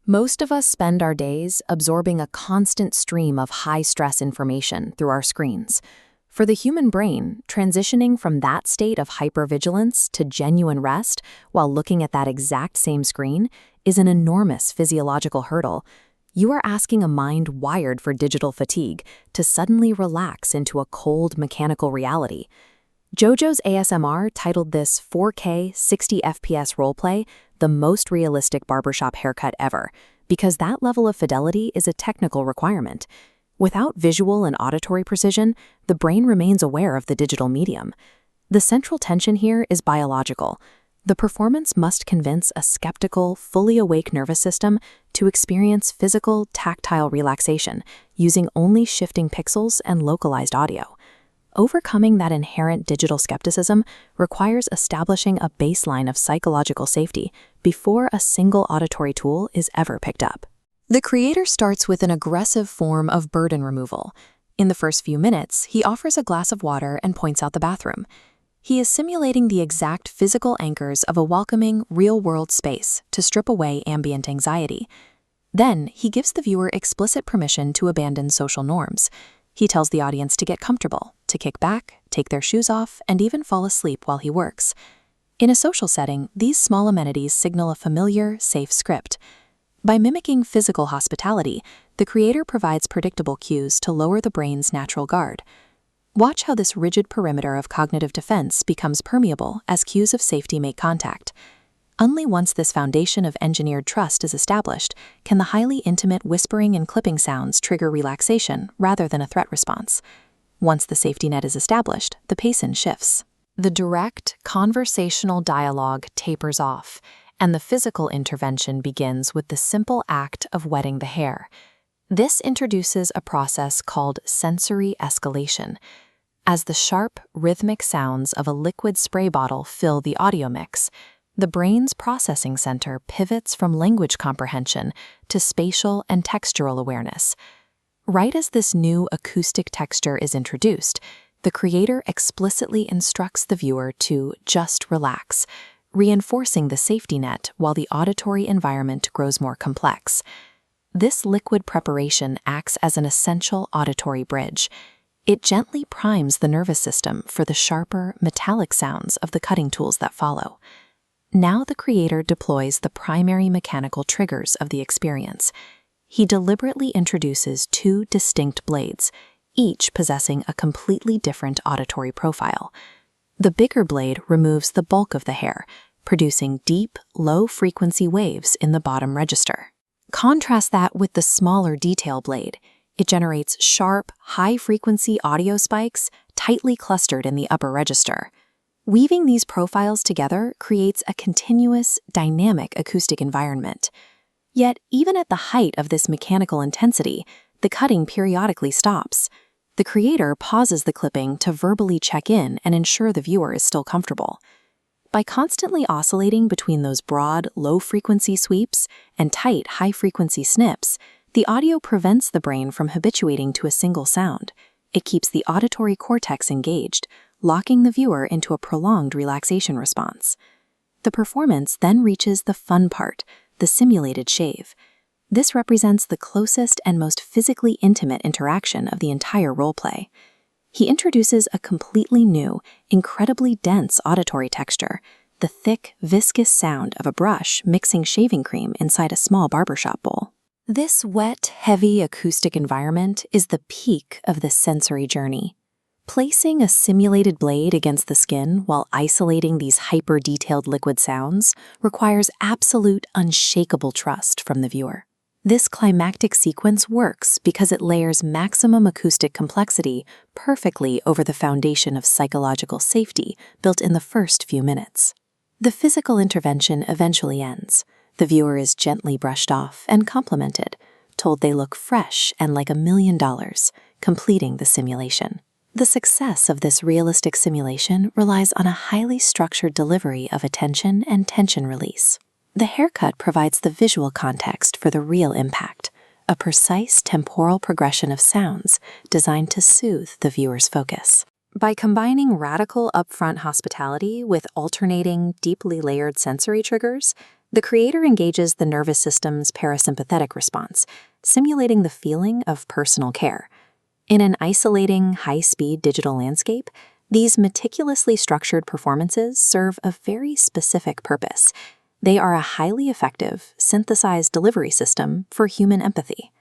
Most of us spend our days absorbing a constant stream of high-stress information through our screens. For the human brain, transitioning from that state of hypervigilance to genuine rest while looking at that exact same screen is an enormous physiological hurdle. You are asking a mind wired for digital fatigue to suddenly relax into a cold mechanical reality. Jojo's ASMR titled this 4K 60 FPS roleplay the most realistic barbershop haircut ever, because that level of fidelity is a technical requirement. Without visual and auditory precision, the brain remains aware of the digital medium. The central tension here is biological. The performance must convince a skeptical, fully awake nervous system to experience physical, tactile relaxation using only shifting pixels and localized audio. Overcoming that inherent digital skepticism requires establishing a baseline of psychological safety before a single auditory tool is ever picked up. The creator starts with an aggressive form of burden removal. In the first few minutes, he offers a glass of water and points out the bathroom. He is simulating the exact physical anchors of a welcoming, real-world space to strip away ambient anxiety. Then, he gives the viewer explicit permission to abandon social norms. He tells the audience to get comfortable, to kick back, take their shoes off, and even fall asleep while he works. In a social setting, these small amenities signal a familiar, safe script. By mimicking physical hospitality, the creator provides predictable cues to lower the brain's natural guard. Watch how this rigid perimeter of cognitive defense becomes permeable as cues of safety make contact. Only once this foundation of engineered trust is established can the highly intimate whispering and clipping sounds trigger relaxation rather than a threat response. Once the safety net is established, the pacing shifts. The direct, conversational dialogue tapers off, and the physical intervention begins with the simple act of wetting the hair. This introduces a process called sensory escalation. As the sharp, rhythmic sounds of a liquid spray bottle fill the audio mix, the brain's processing center pivots from language comprehension to spatial and textural awareness. Right as this new acoustic texture is introduced, the creator explicitly instructs the viewer to just relax, reinforcing the safety net while the auditory environment grows more complex. This liquid preparation acts as an essential auditory bridge. It gently primes the nervous system for the sharper, metallic sounds of the cutting tools that follow. Now the creator deploys the primary mechanical triggers of the experience. He deliberately introduces two distinct blades, each possessing a completely different auditory profile. The bigger blade removes the bulk of the hair, producing deep, low-frequency waves in the bottom register. Contrast that with the smaller detail blade. It generates sharp, high-frequency audio spikes tightly clustered in the upper register. Weaving these profiles together creates a continuous, dynamic acoustic environment. Yet, even at the height of this mechanical intensity, the cutting periodically stops. The creator pauses the clipping to verbally check in and ensure the viewer is still comfortable. By constantly oscillating between those broad, low-frequency sweeps and tight, high-frequency snips, the audio prevents the brain from habituating to a single sound. It keeps the auditory cortex engaged, locking the viewer into a prolonged relaxation response. The performance then reaches the fun part, the simulated shave. This represents the closest and most physically intimate interaction of the entire roleplay. He introduces a completely new, incredibly dense auditory texture, the thick, viscous sound of a brush mixing shaving cream inside a small barbershop bowl. This wet, heavy acoustic environment is the peak of the sensory journey. Placing a simulated blade against the skin while isolating these hyper-detailed liquid sounds requires absolute, unshakable trust from the viewer. This climactic sequence works because it layers maximum acoustic complexity perfectly over the foundation of psychological safety built in the first few minutes. The physical intervention eventually ends. The viewer is gently brushed off and complimented, told they look fresh and like $1 million, completing the simulation. The success of this realistic simulation relies on a highly structured delivery of attention and tension release. The haircut provides the visual context for the real impact, a precise temporal progression of sounds designed to soothe the viewer's focus. By combining radical upfront hospitality with alternating, deeply layered sensory triggers, The creator engages the nervous system's parasympathetic response, simulating the feeling of personal care. In an isolating, high-speed digital landscape, these meticulously structured performances serve a very specific purpose. They are a highly effective, synthesized delivery system for human empathy.